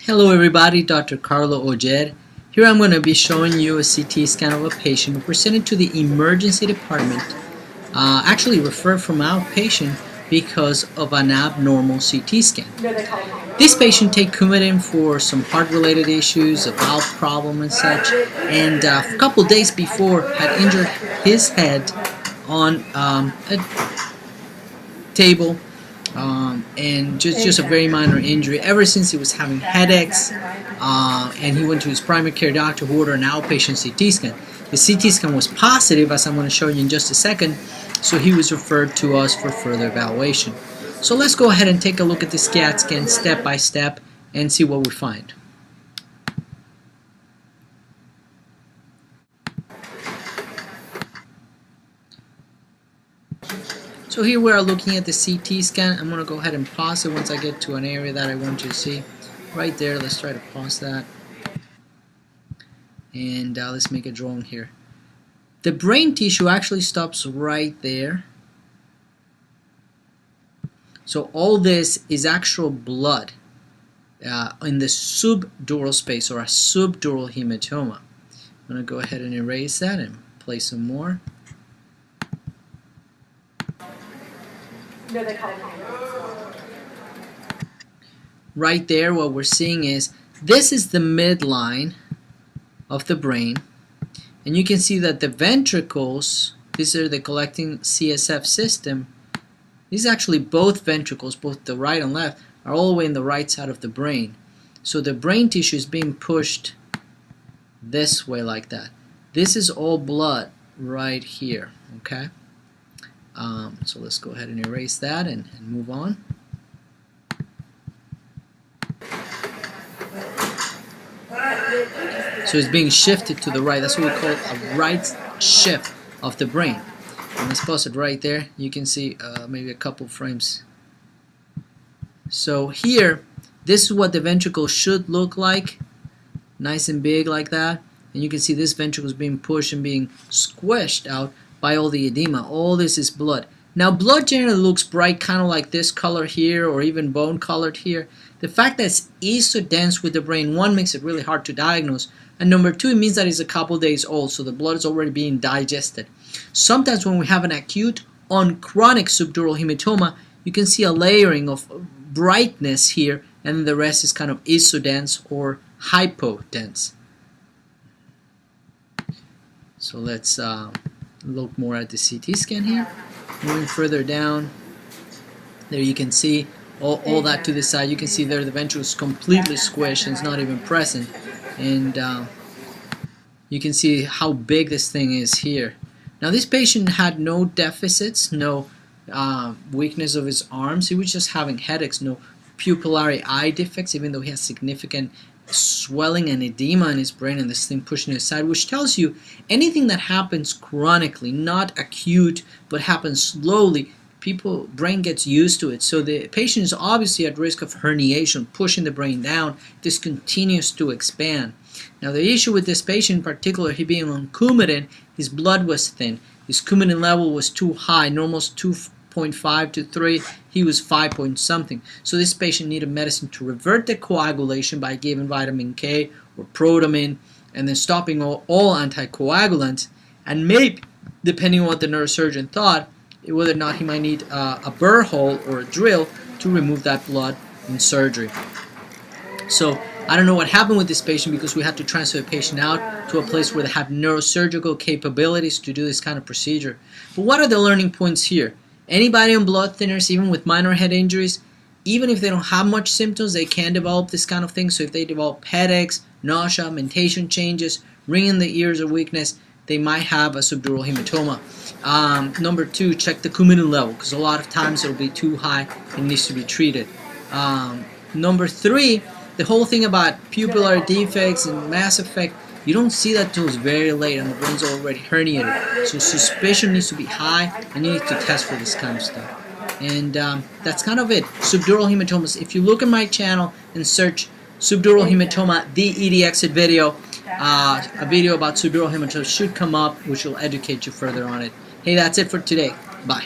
Hello everybody, Dr.RAJESH. Here I'm going to be showing you a CT scan of a patient who presented to the emergency department, actually referred from outpatient because of an abnormal CT scan. This patient take Coumadin for some heart-related issues, a valve problem and such, and a couple days before had injured his head on a table. And just a very minor injury. Ever since he was having headaches, and he went to his primary care doctor who ordered an outpatient CT scan. The CT scan was positive, as I'm going to show you in just a second, so he was referred to us for further evaluation. So let's go ahead and take a look at the CAT scan step by step and see what we find. So here we are looking at the CT scan. I'm going to go ahead and pause it once I get to an area that I want you to see. Right there, let's try to pause that. And let's make a drawing here. The brain tissue actually stops right there. So all this is actual blood in the subdural space, or a subdural hematoma. I'm going to go ahead and erase that and place some more. Right there, what we're seeing is this is the midline of the brain, and you can see that the ventricles, these are the collecting CSF system. These actually, both ventricles, both the right and left, are all the way in the right side of the brain. So the brain tissue is being pushed this way like that. This is all blood right here, okay? So let's go ahead and erase that and move on. So it's being shifted to the right. That's what we call a right shift of the brain. And let's pause it right there. You can see maybe a couple frames. So here, this is what the ventricle should look like. Nice and big like that. And you can see this ventricle is being pushed and being squished out by all the edema. All this is blood. Now blood generally looks bright, kind of like this color here, or even bone colored here. The fact that it's isodense with the brain, one, makes it really hard to diagnose, and number two, it means that it's a couple days old, so the blood is already being digested. Sometimes when we have an acute on chronic subdural hematoma, you can see a layering of brightness here, and the rest is kind of isodense or hypodense. So let's look more at the CT scan here. Moving further down, there you can see all that to the side. You can see there the ventricle is completely squished and it's not even present. And you can see how big this thing is here. Now this patient had no deficits, no weakness of his arms. He was just having headaches, no pupillary eye defects, even though he has significant swelling and edema in his brain and this thing pushing it aside, which tells you anything that happens chronically, not acute, but happens slowly, brain gets used to it. So the patient is obviously at risk of herniation, pushing the brain down. This continues to expand. Now the issue with this patient in particular, he being on Coumadin, his blood was thin. His Coumadin level was too high. Normal is 2.5 to 3. He was 5 point something. So this patient needed medicine to revert the coagulation by giving vitamin K or protamine, and then stopping all anticoagulants, and maybe, depending on what the neurosurgeon thought, whether or not he might need a burr hole or a drill to remove that blood in surgery. So I don't know what happened with this patient, because we had to transfer the patient out to a place where they have neurosurgical capabilities to do this kind of procedure. But what are the learning points here? Anybody on blood thinners, even with minor head injuries, even if they don't have much symptoms, they can develop this kind of thing. So if they develop headaches, nausea, mentation changes, ringing in the ears or weakness, they might have a subdural hematoma. Number two, check the Coumadin level, because a lot of times it'll be too high and needs to be treated. Number three, the whole thing about pupillary defects and mass effect, you don't see that till it's very late and the brain's already herniated. So suspicion needs to be high, and you need to test for this kind of stuff. And that's kind of it. Subdural hematomas. If you look at my channel and search subdural hematoma, the ED exit video, a video about subdural hematoma should come up, which will educate you further on it. Hey, that's it for today. Bye.